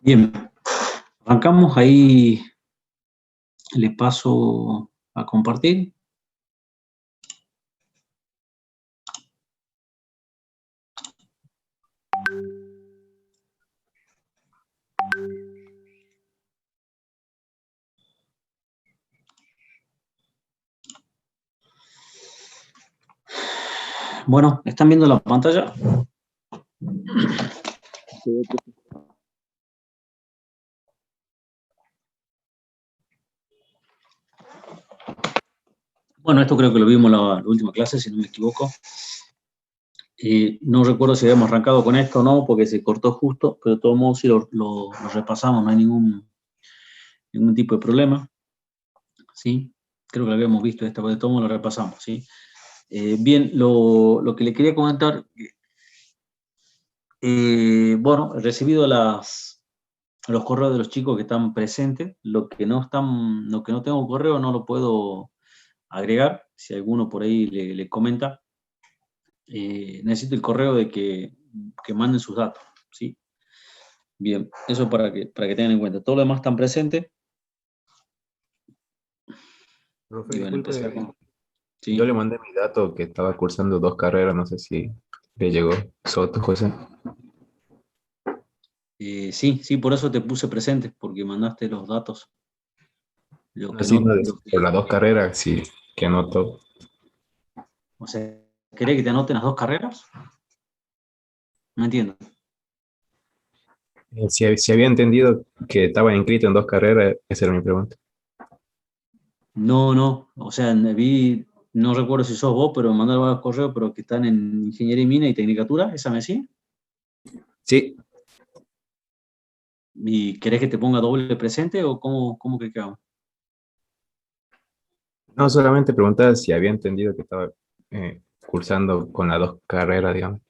Bien, arrancamos ahí, les paso a compartir. Bueno, ¿están viendo la pantalla? Bueno, esto creo que lo vimos la última clase, si no me equivoco. No recuerdo si habíamos arrancado con esto o no, porque se cortó justo, pero de todos modos sí lo repasamos, no hay ningún tipo de problema. ¿Sí? Creo que lo habíamos visto esta, pero de todos modos lo repasamos. ¿Sí? Bien, lo que le quería comentar, bueno, he recibido los correos de los chicos que están presentes. Lo que no tengo correo no lo puedo agregar. Si alguno por ahí le comenta, necesito el correo de que manden sus datos. ¿Sí? Bien, eso para que tengan en cuenta. Todo lo demás están presentes. Profe, Y van a empezar disculpe, con. yo le ¿Sí? mandé mi dato que estaba cursando dos carreras, no sé si le llegó. Soto, José. Sí, por eso te puse presente, porque mandaste los datos. Lo que Así no, no, lo por que, las dos carreras, sí, que anoto. o sea, ¿querés que te anoten las dos carreras? No entiendo. Si había entendido que estaba inscrito en dos carreras, esa era mi pregunta. No, o sea, no recuerdo si sos vos, pero me mandaron varios correos, pero que están en Ingeniería y Mina y Tecnicatura, ¿esa me decís? Sí, ¿Y querés que te ponga doble presente o cómo que hago? no solamente preguntaba si había entendido que estaba cursando con las dos carreras, digamos,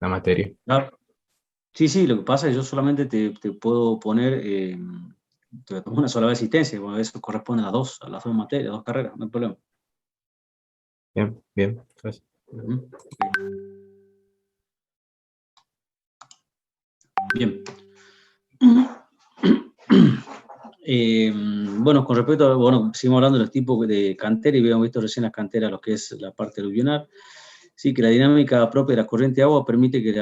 la materia. Claro. Sí, lo que pasa es que yo solamente te puedo poner, te pongo una sola vez asistencia, bueno, eso corresponde a las dos materias, a dos carreras, no hay problema. Bien, bien. Pues, Ujú. Bien. Bueno, con respecto a, bueno, seguimos hablando de los tipos de cantera y habíamos visto recién las canteras, lo que es la parte aluvional. Sí, que la dinámica propia de la corriente de agua permite que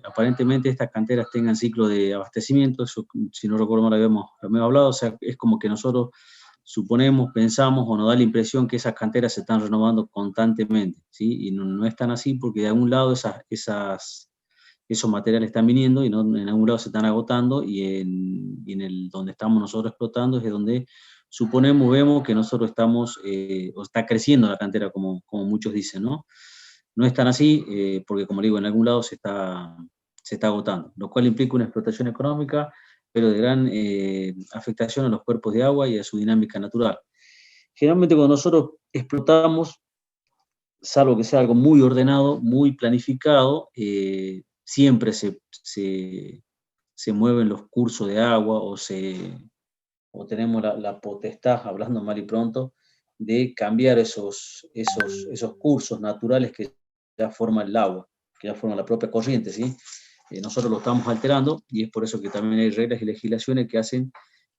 aparentemente estas canteras tengan ciclo de abastecimiento. Eso, si no recuerdo mal, lo habíamos hablado. O sea, es como que nosotros suponemos, pensamos o nos da la impresión que esas canteras se están renovando constantemente, ¿sí? Y no es tan así, porque de algún lado esos materiales están viniendo y en algún lado se están agotando, y en el donde estamos nosotros explotando es de donde suponemos, vemos que nosotros estamos, o está creciendo la cantera, como muchos dicen, ¿no? No es tan así, porque como digo, en algún lado se está agotando, lo cual implica una explotación económica, pero de gran afectación a los cuerpos de agua y a su dinámica natural. Generalmente cuando nosotros explotamos, salvo que sea algo muy ordenado, muy planificado, siempre se mueven los cursos de agua, o tenemos la potestad, hablando mal y pronto, de cambiar esos cursos naturales que ya forman el agua, que ya forman la propia corriente, ¿sí? Nosotros lo estamos alterando, y es por eso que también hay reglas y legislaciones que hacen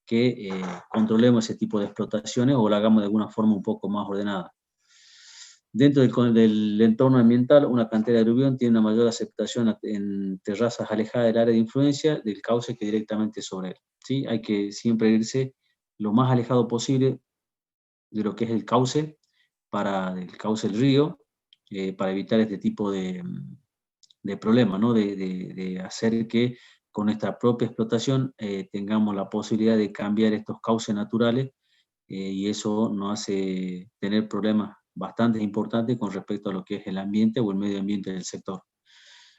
que controlemos ese tipo de explotaciones o lo hagamos de alguna forma un poco más ordenada. Dentro del entorno ambiental, una cantera de aluvión tiene una mayor aceptación en terrazas alejadas del área de influencia del cauce que directamente sobre él. ¿Sí? Hay que siempre irse lo más alejado posible de lo que es el cauce, el cauce del río, para evitar este tipo de problemas, ¿no? De hacer que con nuestra propia explotación tengamos la posibilidad de cambiar estos cauces naturales, y eso nos hace tener problemas bastante importantes con respecto a lo que es el ambiente o el medio ambiente del sector.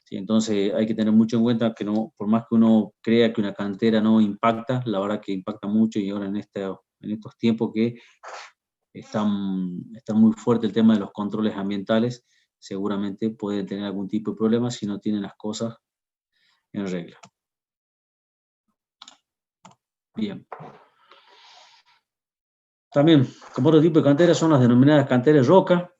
Sí, entonces hay que tener mucho en cuenta que no, por más que uno crea que una cantera no impacta, la verdad que impacta mucho, y ahora en estos tiempos que está muy fuerte el tema de los controles ambientales, seguramente pueden tener algún tipo de problema si no tienen las cosas en regla. Bien. También, como otro tipo de canteras, son las denominadas canteras roca.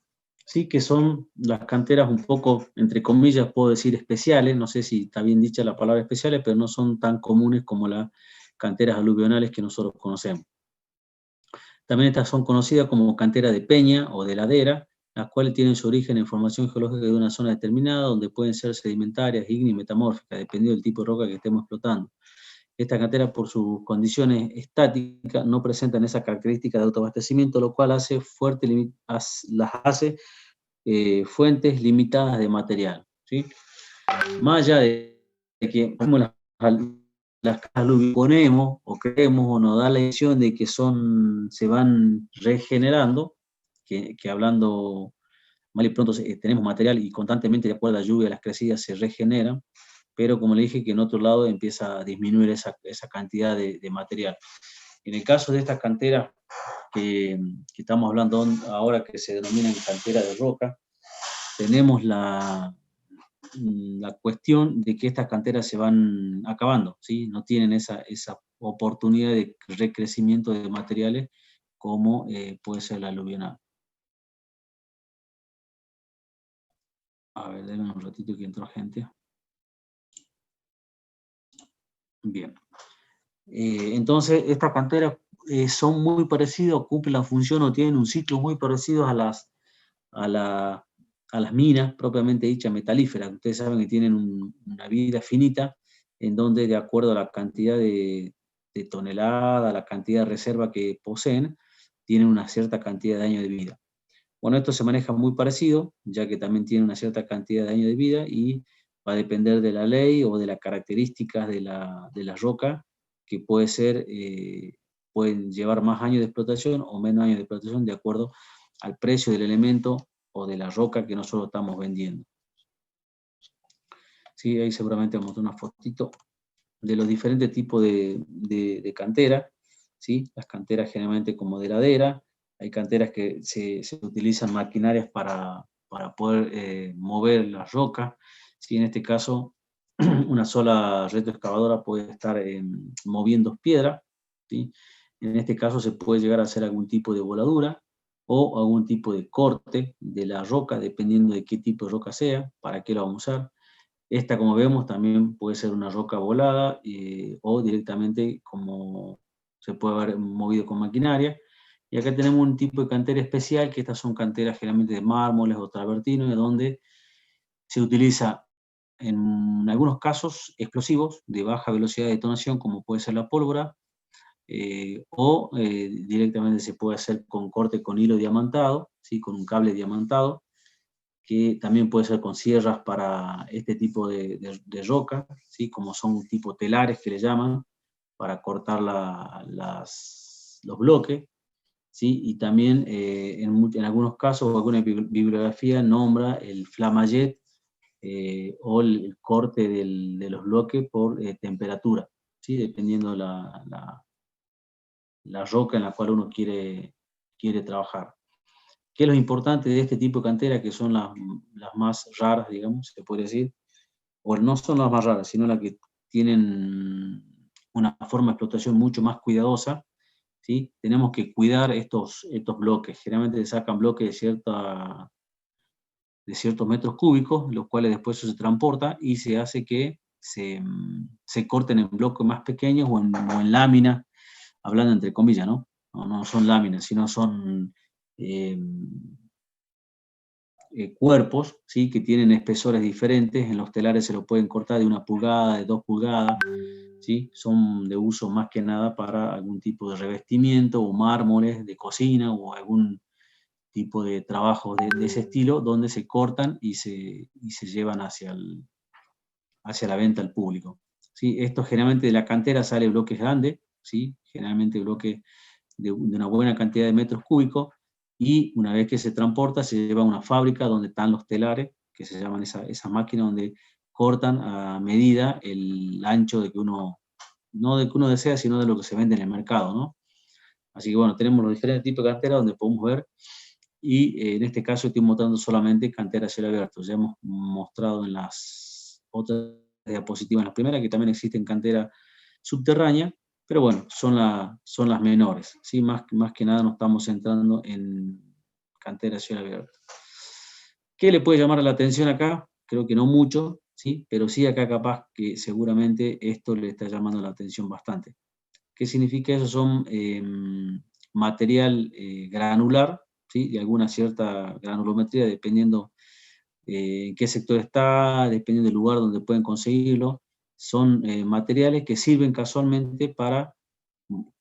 sí que son las canteras un poco, entre comillas, puedo decir especiales, no sé si está bien dicha la palabra especiales, pero no son tan comunes como las canteras aluvionales que nosotros conocemos. También estas son conocidas como cantera de peña o de ladera, las cuales tienen su origen en formación geológica de una zona determinada, donde pueden ser sedimentarias, ígneas y metamórficas, dependiendo del tipo de roca que estemos explotando. Estas canteras, por sus condiciones estáticas, no presentan esa característica de autoabastecimiento, lo cual hace las hace fuentes limitadas de material, ¿sí? Más allá de que como las ponemos o creemos o nos da la impresión de que se van regenerando, que hablando mal y pronto tenemos material y constantemente de acuerdo a la lluvia las crecidas se regeneran, pero como le dije que en otro lado empieza a disminuir esa cantidad de material. En el caso de estas canteras que estamos hablando ahora, que se denominan cantera de roca, tenemos la cuestión de que estas canteras se van acabando, ¿sí? No tienen esa oportunidad de recrecimiento de materiales como puede ser la aluvional. A ver, denme un ratito que entró gente. Bien. Entonces, estas canteras son muy parecidas, cumplen la función o tienen un ciclo muy parecido a las minas propiamente dichas metalíferas. Ustedes saben que tienen una vida finita, en donde de acuerdo a la cantidad de tonelada, la cantidad de reserva que poseen, tienen una cierta cantidad de años de vida. Bueno, esto se maneja muy parecido, ya que también tiene una cierta cantidad de años de vida y va a depender de la ley o de las características de la roca, que pueden llevar más años de explotación o menos años de explotación de acuerdo al precio del elemento o de la roca que nosotros estamos vendiendo. Sí, ahí seguramente vamos a mostrar una fotito de los diferentes tipos de cantera, ¿sí? Las canteras generalmente como de ladera, hay canteras que se utilizan maquinarias para poder mover la roca, ¿sí? En este caso, una sola retroexcavadora puede estar moviendo piedra, ¿sí? En este caso se puede llegar a hacer algún tipo de voladura o algún tipo de corte de la roca, dependiendo de qué tipo de roca sea, para qué lo vamos a usar. Esta, como vemos, también puede ser una roca volada o directamente como se puede haber movido con maquinaria. Y acá tenemos un tipo de cantera especial, que estas son canteras generalmente de mármoles o travertinos, donde se utiliza en algunos casos explosivos de baja velocidad de detonación, como puede ser la pólvora, o directamente se puede hacer con corte con hilo diamantado, ¿sí? Con un cable diamantado, que también puede ser con sierras para este tipo de roca, ¿sí? Como son tipo telares que le llaman, para cortar los bloques, ¿sí? Y también en algunos casos, alguna bibliografía nombra el flamallet o el corte de los bloques por temperatura, ¿sí? Dependiendo la roca en la cual uno quiere trabajar. ¿Qué es lo importante de este tipo de cantera, que son las más raras, digamos, se puede decir? O no son las más raras, sino las que tienen una forma de explotación mucho más cuidadosa, ¿sí? Tenemos que cuidar estos bloques. Generalmente se sacan bloques de ciertos metros cúbicos, los cuales después eso se transporta y se hace que se corten en bloques más pequeños o en láminas, hablando entre comillas, ¿no? No son láminas, sino son cuerpos, ¿sí? Que tienen espesores diferentes. En los telares se lo pueden cortar de 1 pulgada, de 2 pulgadas, ¿sí? Son de uso más que nada para algún tipo de revestimiento o mármoles de cocina o algún tipo de trabajo de ese estilo, donde se cortan y se llevan hacia la venta al público, ¿sí? Esto generalmente de la cantera sale bloques grandes, ¿sí? Generalmente bloques de una buena cantidad de metros cúbicos, y una vez que se transporta se lleva a una fábrica donde están los telares, que se llaman esas máquinas donde cortan a medida el ancho de que uno, no de que uno desea, sino de lo que se vende en el mercado, ¿no? Así que bueno, tenemos los diferentes tipos de canteras donde podemos ver, y en este caso estoy mostrando solamente cantera a cielo abierto. Ya hemos mostrado en las otras diapositivas, en las primeras, que también existen cantera subterránea, pero bueno, son las menores, ¿sí? Más que nada nos estamos centrando en cantera a cielo abierto. ¿Qué le puede llamar la atención acá? Creo que no mucho, ¿sí? Pero sí acá capaz que seguramente esto le está llamando la atención bastante. ¿Qué significa eso? Son material granular, ¿sí? De alguna cierta granulometría, dependiendo en qué sector está, dependiendo del lugar donde pueden conseguirlo. Son materiales que sirven casualmente para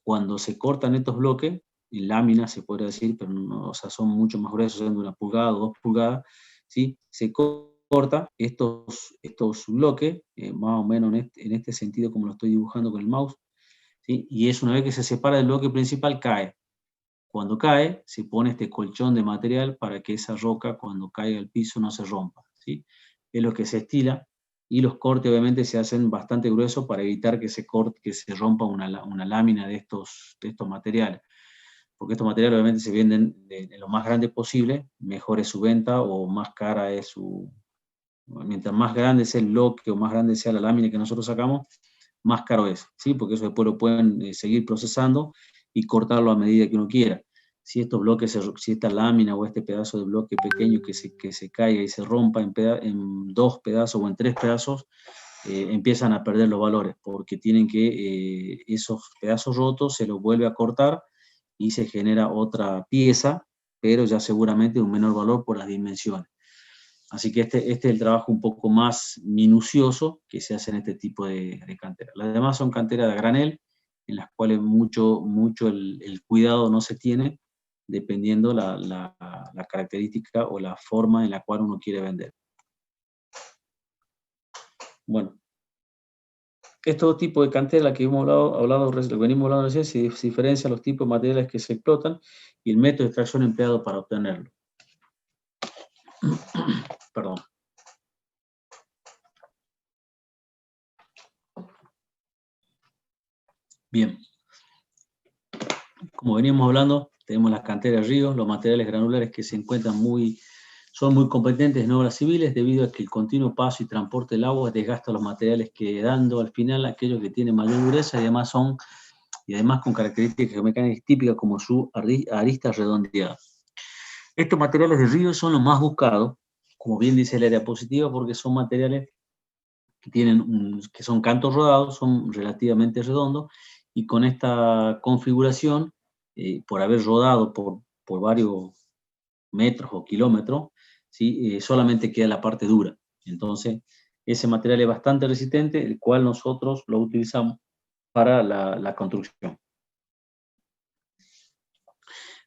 cuando se cortan estos bloques, en láminas se podría decir, pero no, o sea, son mucho más gruesos, son de 1 pulgada o 2 pulgadas, ¿sí? Se corta estos bloques, más o menos en este sentido como lo estoy dibujando con el mouse, ¿sí? Y es una vez que se separa del bloque principal, cae. Cuando cae, se pone este colchón de material para que esa roca, cuando caiga al piso, no se rompa, ¿sí? Es lo que se estila, y los cortes obviamente se hacen bastante gruesos para evitar que se rompa una lámina de estos materiales, porque estos materiales obviamente se venden de lo más grande posible, mejor es su venta o más cara es mientras más grande sea el bloque o más grande sea la lámina que nosotros sacamos, más caro es, ¿sí? Porque eso después lo pueden seguir procesando y cortarlo a medida que uno quiera. Si estos bloques, si esta lámina o este pedazo de bloque pequeño que se caiga y se rompa en 2 pedazos o en 3 pedazos, empiezan a perder los valores, porque tienen que, esos pedazos rotos se los vuelve a cortar y se genera otra pieza, pero ya seguramente de un menor valor por las dimensiones. Así que este es el trabajo un poco más minucioso que se hace en este tipo de canteras. Las demás son canteras de granel, en las cuales mucho el cuidado no se tiene, dependiendo la característica o la forma en la cual uno quiere vender. Bueno, estos tipos de cantera, la que hemos venimos hablando recién, se diferencian los tipos de materiales que se explotan y el método de extracción empleado para obtenerlo. Perdón. Bien. Como veníamos hablando, tenemos las canteras de ríos, los materiales granulares que se encuentran son muy competentes en obras civiles debido a que el continuo paso y transporte del agua desgasta los materiales, quedando al final aquellos que tienen mayor dureza y además con características geomecánicas típicas como su arista redondeada. Estos materiales de río son los más buscados, como bien dice la diapositiva, porque son materiales que son cantos rodados, son relativamente redondos, y con esta configuración, por haber rodado por varios metros o kilómetros, ¿sí? Solamente queda la parte dura. Entonces, ese material es bastante resistente, el cual nosotros lo utilizamos para la construcción.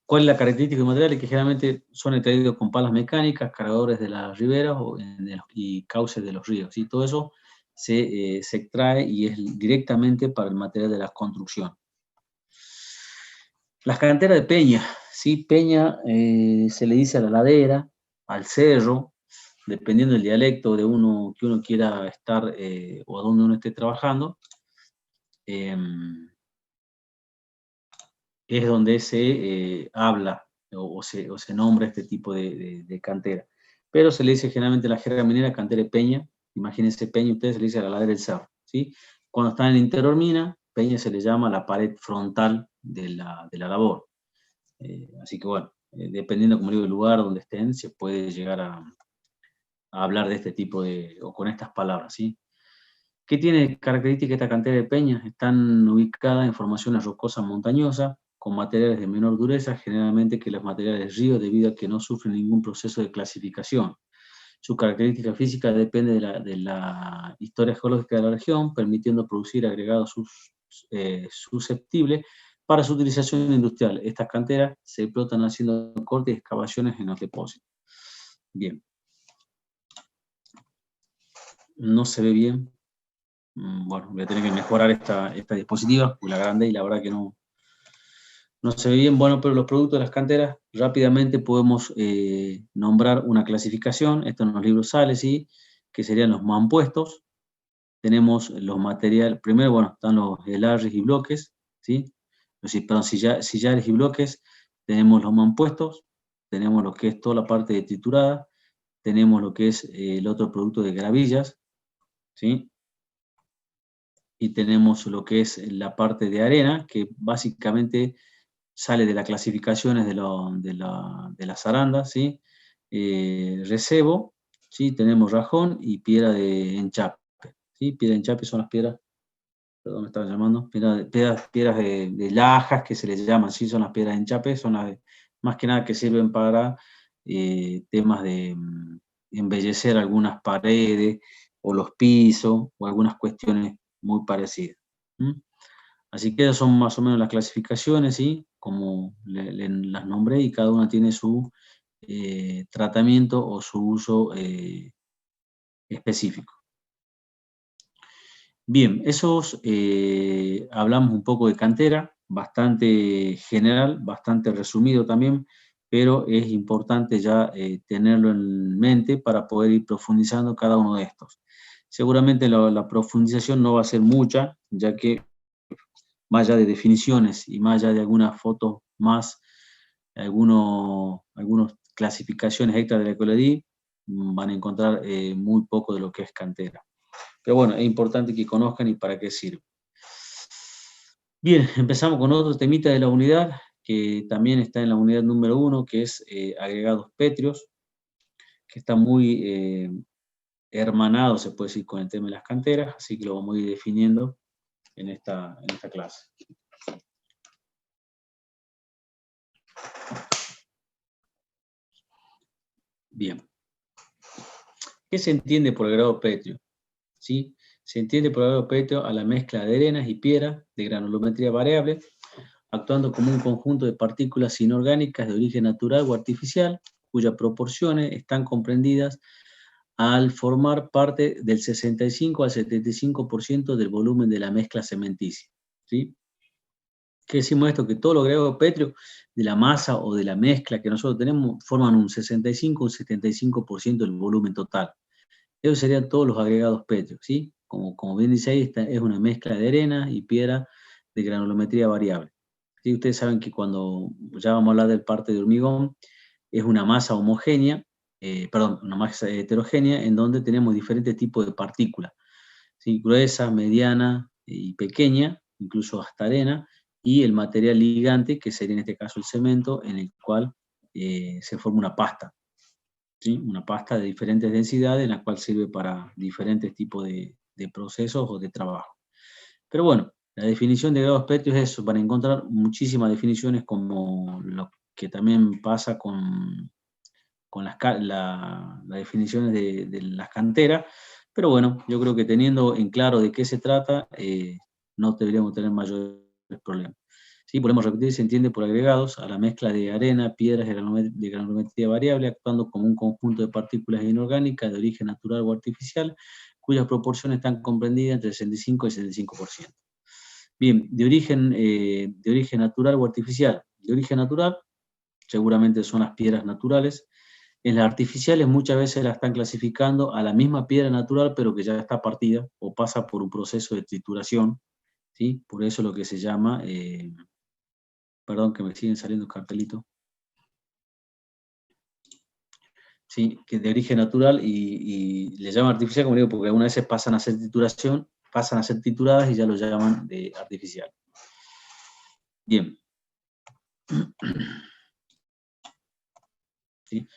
¿Cuál es la característica del material? Que generalmente son extraídos con palas mecánicas, cargadores de las riberas y cauces de los ríos. ¿Sí? Todo eso se extrae y es directamente para el material de la construcción. Las canteras de peña. ¿Sí? Peña se le dice a la ladera, al cerro, dependiendo del dialecto que uno quiera estar o a donde uno esté trabajando. Es donde se habla o se nombra este tipo de cantera. Pero se le dice generalmente la jerga minera cantera de peña. Imagínense peña, ustedes se le dice a la ladera del cerro, ¿sí? Cuando está en el interior mina, peña se le llama la pared frontal de la labor. Así que bueno, dependiendo, como digo, del lugar donde estén, se puede llegar a hablar de este tipo o con estas palabras, ¿sí? ¿Qué tiene característica esta cantera de peñas? Están ubicadas en formaciones rocosas montañosas, con materiales de menor dureza, generalmente que los materiales de río, debido a que no sufren ningún proceso de clasificación. Su característica física depende de la historia geológica de la región, permitiendo producir agregados susceptibles para su utilización industrial. Estas canteras se explotan haciendo cortes y excavaciones en los depósitos. Bien. No se ve bien. Bueno, voy a tener que mejorar esta diapositiva, porque la grande y la verdad que no se ve bien. Bueno, pero los productos de las canteras, rápidamente podemos nombrar una clasificación. Esto en los libros sale, ¿sí? Que serían los mampuestos. Tenemos los materiales, primero, bueno, están los helarres y bloques, ¿sí? Perdón, sillares y bloques. Tenemos los mampuestos, tenemos lo que es toda la parte de triturada, tenemos lo que es el otro producto de gravillas, ¿sí? Y tenemos lo que es la parte de arena, que básicamente sale de las clasificaciones de las arandas, ¿sí? recebo, ¿sí? Tenemos rajón y piedra de enchape, ¿sí? Piedra de enchape son las piedras, perdón, me estaban llamando, piedras de lajas que se les llaman, ¿sí? Son las piedras de enchape, son las más que nada que sirven para temas de embellecer algunas paredes o los pisos o algunas cuestiones muy parecidas. Así que esas son más o menos las clasificaciones, ¿sí? Como las nombré, y cada una tiene su tratamiento o su uso específico. Bien, hablamos un poco de cantera, bastante general, bastante resumido también, pero es importante ya tenerlo en mente para poder ir profundizando cada uno de estos. Seguramente la profundización no va a ser mucha, ya que más allá de definiciones y más allá de algunas fotos más, algunas clasificaciones extra de la que le di, van a encontrar muy poco de lo que es cantera. Pero bueno, es importante que conozcan y para qué sirve. Bien, empezamos con otro temita de la unidad, que también está en la unidad número 1, que es agregados pétreos, que está muy hermanado, se puede decir, con el tema de las canteras, así que lo vamos a ir definiendo en esta clase. Bien. ¿Qué se entiende por agregado pétreo? ¿Sí? Se entiende por agregado pétreo a la mezcla de arenas y piedras de granulometría variable, actuando como un conjunto de partículas inorgánicas de origen natural o artificial, cuyas proporciones están comprendidas al formar parte del 65 al 75% del volumen de la mezcla cementicia. ¿Sí? ¿Qué decimos esto? Que todos los agregados pétreos de la masa o de la mezcla que nosotros tenemos forman un 65 o un 75% del volumen total. Esos serían todos los agregados pétreos, ¿sí? Como bien dice ahí, esta es una mezcla de arena y piedra de granulometría variable. ¿Sí? Ustedes saben que cuando ya vamos a hablar del parte de hormigón, es una masa homogénea, una masa heterogénea, en donde tenemos diferentes tipos de partículas, ¿sí? Gruesa, mediana y pequeña, incluso hasta arena, y el material ligante, que sería en este caso el cemento, en el cual se forma una pasta. ¿Sí? Una pasta de diferentes densidades, en la cual sirve para diferentes tipos de procesos o de trabajo. Pero bueno, la definición de grados pétreos es eso, para encontrar muchísimas definiciones, como lo que también pasa con las definiciones de las canteras. Pero bueno, yo creo que teniendo en claro de qué se trata, no deberíamos tener mayores problemas. ¿Sí? Podemos repetir, se entiende por agregados a la mezcla de arena, piedras de granulometría variable, actuando como un conjunto de partículas inorgánicas de origen natural o artificial, cuyas proporciones están comprendidas entre el 65 y el 75%. Bien, de origen natural o artificial. De origen natural, seguramente son las piedras naturales. En las artificiales muchas veces la están clasificando a la misma piedra natural, pero que ya está partida o pasa por un proceso de trituración, ¿sí? Por eso lo que se llama, perdón que me siguen saliendo cartelitos, ¿sí? Que de origen natural y le llaman artificial, como digo, porque algunas veces pasan a ser trituración, pasan a ser trituradas y ya lo llaman de artificial. Bien. ¿Sí?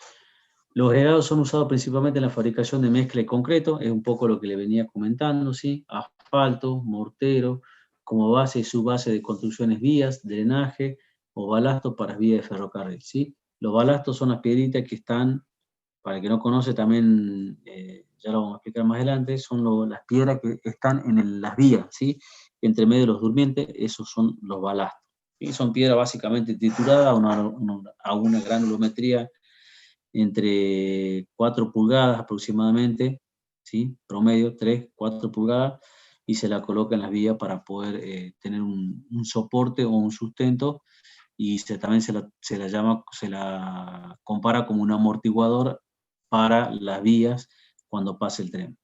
Los agregados son usados principalmente en la fabricación de mezcla de concreto, es un poco lo que le venía comentando, ¿sí? Asfalto, mortero, como base y subbase de construcciones, vías, drenaje o balastos para vías de ferrocarril, ¿sí? Los balastos son las piedritas que están, para el que no conoce también, ya lo vamos a explicar más adelante, son las piedras que están en las vías, ¿sí? Entre medio de los durmientes, esos son los balastos. Y son piedras básicamente trituradas a una granulometría entre 4 pulgadas aproximadamente, ¿sí? Promedio 3, 4 pulgadas, y se la coloca en las vías para poder tener un soporte o un sustento, y también se la compara como un amortiguador para las vías cuando pase el tren.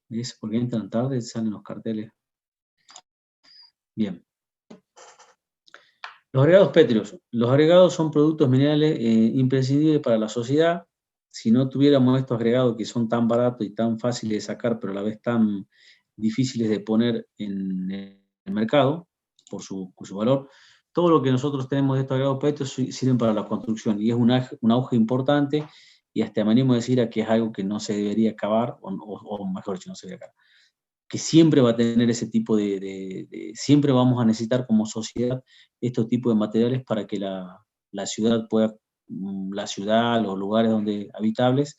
¿Ves? Porque entran tarde, salen los carteles. Bien. Los agregados pétreos. Los agregados son productos minerales imprescindibles para la sociedad. Si no tuviéramos estos agregados, que son tan baratos y tan fáciles de sacar, pero a la vez tan difíciles de poner en el mercado por su valor, todo lo que nosotros tenemos de estos agregados pétreos sirven para la construcción, y es un auge importante, y hasta me animo a decir que es algo que no se debería acabar, o mejor dicho, no se debería acabar, que siempre va a tener ese tipo siempre vamos a necesitar como sociedad estos tipos de materiales para que la ciudad pueda, los lugares donde habitables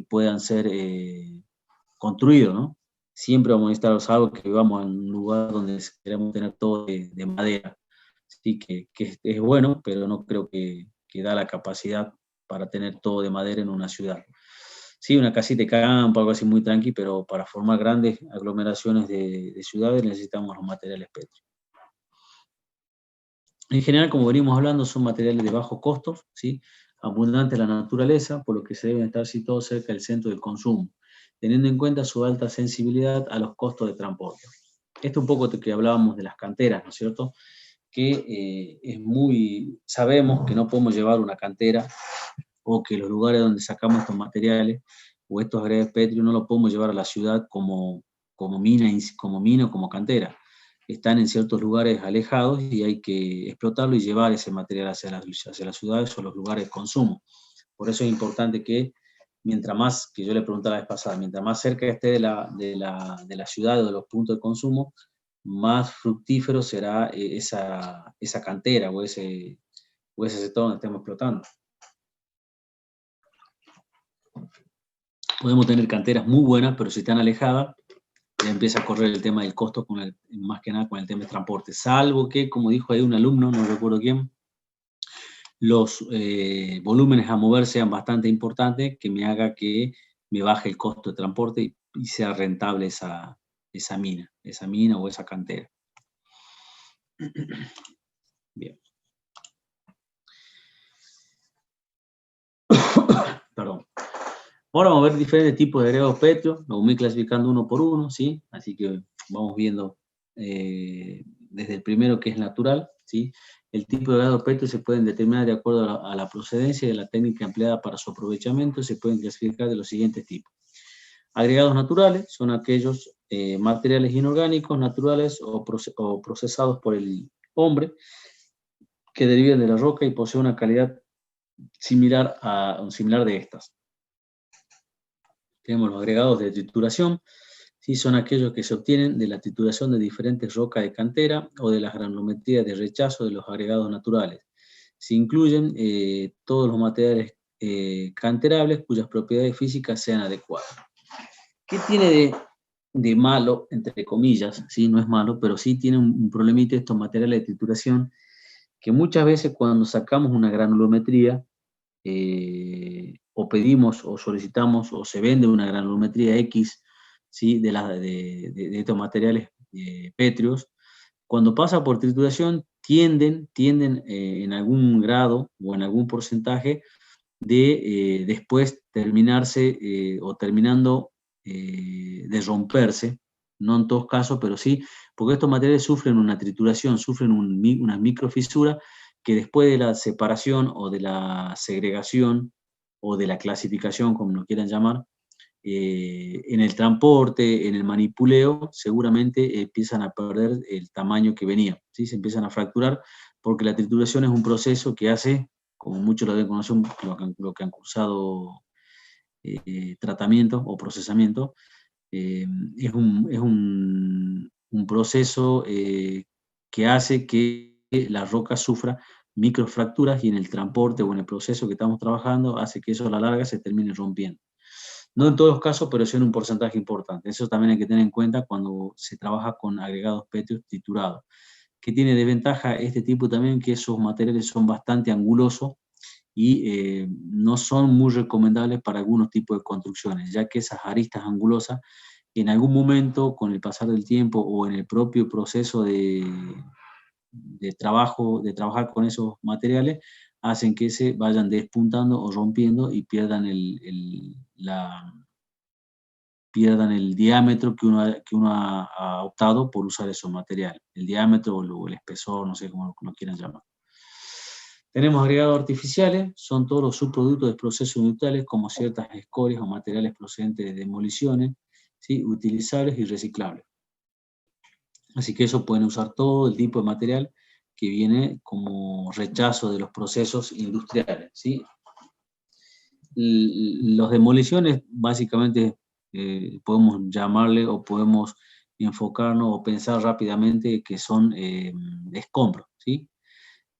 puedan ser construidos, ¿no? Siempre vamos a necesitar algo que vivamos en un lugar donde queremos tener todo de madera. Sí, que es bueno, pero no creo que da la capacidad para tener todo de madera en una ciudad. Sí, una casita de campo, algo así muy tranqui, pero para formar grandes aglomeraciones de ciudades necesitamos los materiales pétreos. En general, como venimos hablando, son materiales de bajos costos, ¿sí? Abundantes en la naturaleza, por lo que se deben estar situados cerca del centro del consumo, teniendo en cuenta su alta sensibilidad a los costos de transporte. Esto un poco que hablábamos de las canteras, ¿no es cierto? Que sabemos que no podemos llevar una cantera, o que los lugares donde sacamos estos materiales o estos agregados pétreos no los podemos llevar a la ciudad como mina o como cantera. Están en ciertos lugares alejados y hay que explotarlo y llevar ese material hacia las ciudades o los lugares de consumo. Por eso es importante que mientras más, que yo le preguntaba la vez pasada, mientras más cerca esté de la ciudad o de los puntos de consumo, más fructífero será esa cantera o ese sector donde estemos explotando. Podemos tener canteras muy buenas, pero si están alejadas, ya empieza a correr el tema del costo, más que nada con el tema de transporte. Salvo que, como dijo ahí un alumno, no recuerdo quién, los volúmenes a mover sean bastante importantes, que me haga que me baje el costo de transporte y sea rentable esa mina o esa cantera. Bien. Perdón. Ahora vamos a ver diferentes tipos de agregados pétreos, lo voy clasificando uno por uno, ¿sí? Así que vamos viendo desde el primero, que es natural, ¿sí? El tipo de agregado pétreo se pueden determinar de acuerdo a la procedencia y a la técnica empleada para su aprovechamiento. Se pueden clasificar de los siguientes tipos. Agregados naturales son aquellos materiales inorgánicos, naturales o procesados por el hombre, que derivan de la roca y poseen una calidad similar de estas. Tenemos los agregados de trituración, ¿sí? Son aquellos que se obtienen de la trituración de diferentes rocas de cantera o de las granulometrías de rechazo de los agregados naturales. Se incluyen todos los materiales canterables cuyas propiedades físicas sean adecuadas. ¿Qué tiene de malo, entre comillas? ¿Sí? No es malo, pero sí tiene un problemita estos materiales de trituración, que muchas veces cuando sacamos una granulometría, o pedimos o solicitamos o se vende una granulometría X, ¿sí? de estos materiales pétreos, cuando pasa por trituración tienden en algún grado o en algún porcentaje de después terminarse o terminando de romperse, no en todos casos, pero sí, porque estos materiales sufren una trituración, sufren una microfisura que después de la separación o de la segregación o de la clasificación, como lo quieran llamar, en el transporte, en el manipuleo, seguramente empiezan a perder el tamaño que venía, ¿sí? Se empiezan a fracturar porque la trituración es un proceso que hace, como muchos lo deben conocer, lo que han cursado tratamiento o procesamiento, es un proceso que hace que la roca sufra microfracturas y en el transporte o en el proceso que estamos trabajando hace que eso a la larga se termine rompiendo. No en todos los casos, pero sí en un porcentaje importante. Eso también hay que tener en cuenta cuando se trabaja con agregados pétreos triturados. ¿Qué tiene de ventaja este tipo también? Que esos materiales son bastante angulosos y no son muy recomendables para algunos tipos de construcciones, ya que esas aristas angulosas en algún momento, con el pasar del tiempo o en el propio proceso de trabajar con esos materiales, hacen que se vayan despuntando o rompiendo y pierdan el diámetro que uno ha optado por usar esos materiales. El diámetro o el espesor, no sé cómo lo quieran llamar. Tenemos agregados artificiales, son todos los subproductos de procesos industriales, como ciertas escorias o materiales procedentes de demoliciones, ¿sí? Utilizables y reciclables. Así que eso pueden usar todo el tipo de material que viene como rechazo de los procesos industriales, ¿sí? Las demoliciones, básicamente, podemos llamarle o podemos enfocarnos o pensar rápidamente que son escombros, ¿sí?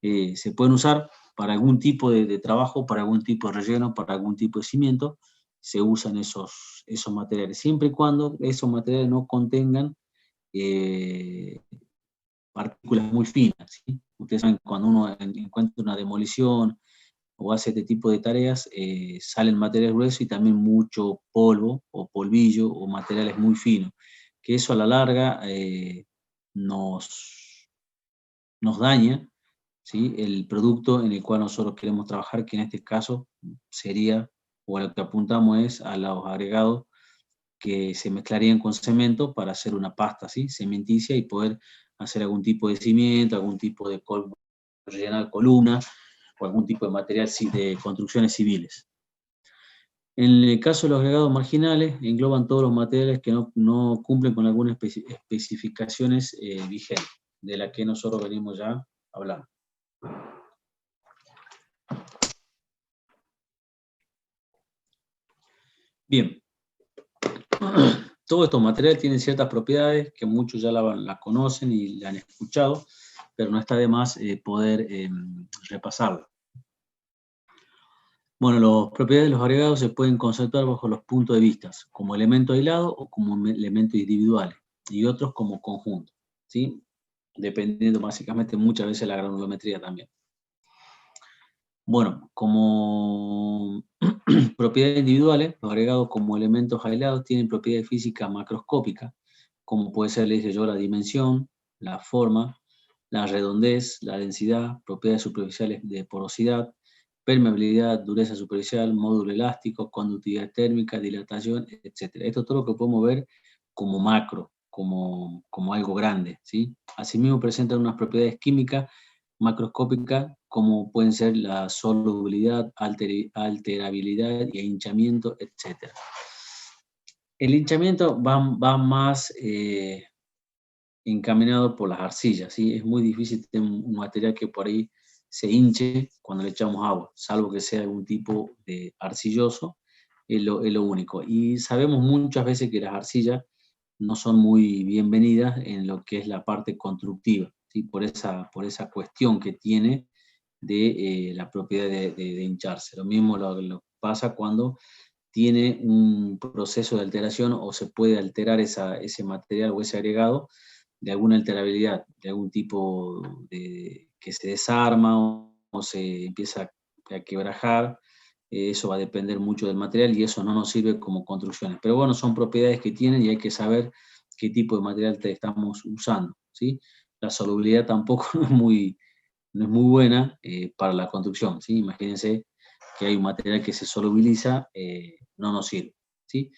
Se pueden usar para algún tipo de trabajo, para algún tipo de relleno, para algún tipo de cimiento, se usan esos materiales, siempre y cuando esos materiales no contengan partículas muy finas, ¿sí? Ustedes saben, cuando uno encuentra una demolición o hace este tipo de tareas, salen materiales gruesos y también mucho polvo o polvillo o materiales muy finos, que eso a la larga nos daña, ¿sí? El producto en el cual nosotros queremos trabajar, que en este caso sería, o a lo que apuntamos es a los agregados que se mezclarían con cemento para hacer una pasta, ¿sí? Cementicia, y poder hacer algún tipo de cimiento, algún tipo de rellenar columnas o algún tipo de material de construcciones civiles. En el caso de los agregados marginales, engloban todos los materiales que no cumplen con algunas especificaciones vigentes, de las que nosotros venimos ya hablando. Bien, todos estos materiales tienen ciertas propiedades que muchos ya la conocen y la han escuchado, pero no está de más poder repasarla. Bueno, las propiedades de los agregados se pueden conceptuar bajo los puntos de vista, como elemento aislado o como elementos individuales, y otros como conjunto, ¿sí? Dependiendo básicamente muchas veces de la granulometría también. Bueno, como propiedades individuales, los agregados como elementos aislados tienen propiedades físicas macroscópicas, como puede ser, le dije yo, la dimensión, la forma, la redondez, la densidad, propiedades superficiales de porosidad, permeabilidad, dureza superficial, módulo elástico, conductividad térmica, dilatación, etc. Esto es todo lo que podemos ver como macro, como algo grande, ¿sí? Asimismo presentan unas propiedades químicas macroscópicas, como pueden ser la solubilidad, alterabilidad y hinchamiento, etc. El hinchamiento va más encaminado por las arcillas, ¿sí? Es muy difícil tener un material que por ahí se hinche cuando le echamos agua, salvo que sea algún tipo de arcilloso, es lo único. Y sabemos muchas veces que las arcillas no son muy bienvenidas en lo que es la parte constructiva, ¿sí? Por esa cuestión que tiene de la propiedad de hincharse. Lo mismo lo pasa cuando tiene un proceso de alteración o se puede alterar ese material o ese agregado de alguna alterabilidad, de algún tipo que se desarma o se empieza a quebrajar. Eso va a depender mucho del material y eso no nos sirve como construcciones. Pero bueno, son propiedades que tienen y hay que saber qué tipo de material estamos usando, ¿sí? La solubilidad tampoco no es muy buena para la construcción, ¿sí? Imagínense que hay un material que se solubiliza, no nos sirve, ¿sí?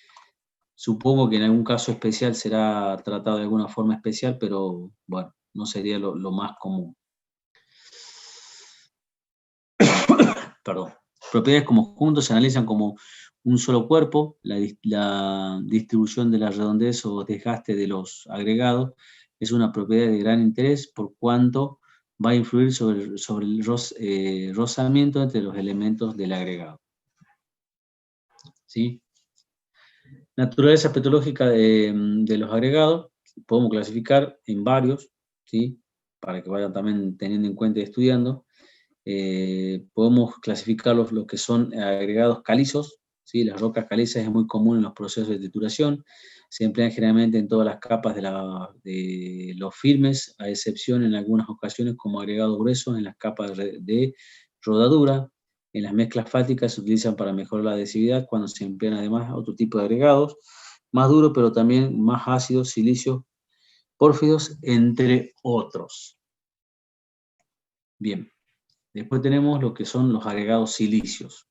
Supongo que en algún caso especial será tratado de alguna forma especial, pero bueno, no sería lo más común. Perdón. Propiedades como conjuntos se analizan como un solo cuerpo, la distribución de la redondez o desgaste de los agregados es una propiedad de gran interés por cuanto va a influir sobre el rozamiento entre los elementos del agregado. ¿Sí? Naturaleza petológica de los agregados, podemos clasificar en varios, ¿sí? Para que vayan también teniendo en cuenta y estudiando. Podemos clasificar lo que son agregados calizos, ¿sí? Las rocas calizas es muy común en los procesos de trituración, se emplean generalmente en todas las capas de los firmes, a excepción en algunas ocasiones como agregados gruesos en las capas de rodadura. En las mezclas fáticas se utilizan para mejorar la adhesividad cuando se emplean además otro tipo de agregados, más duros pero también más ácidos, silicios, pórfidos, entre otros. Bien. Después tenemos lo que son los agregados silicios.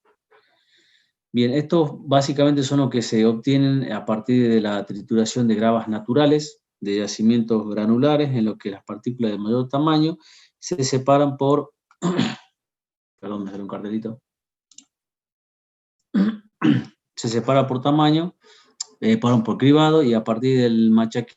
Bien, estos básicamente son los que se obtienen a partir de la trituración de gravas naturales, de yacimientos granulares, en los que las partículas de mayor tamaño se separan por... Perdón, me salió un cartelito. Se separa por tamaño, por cribado, y a partir del machaque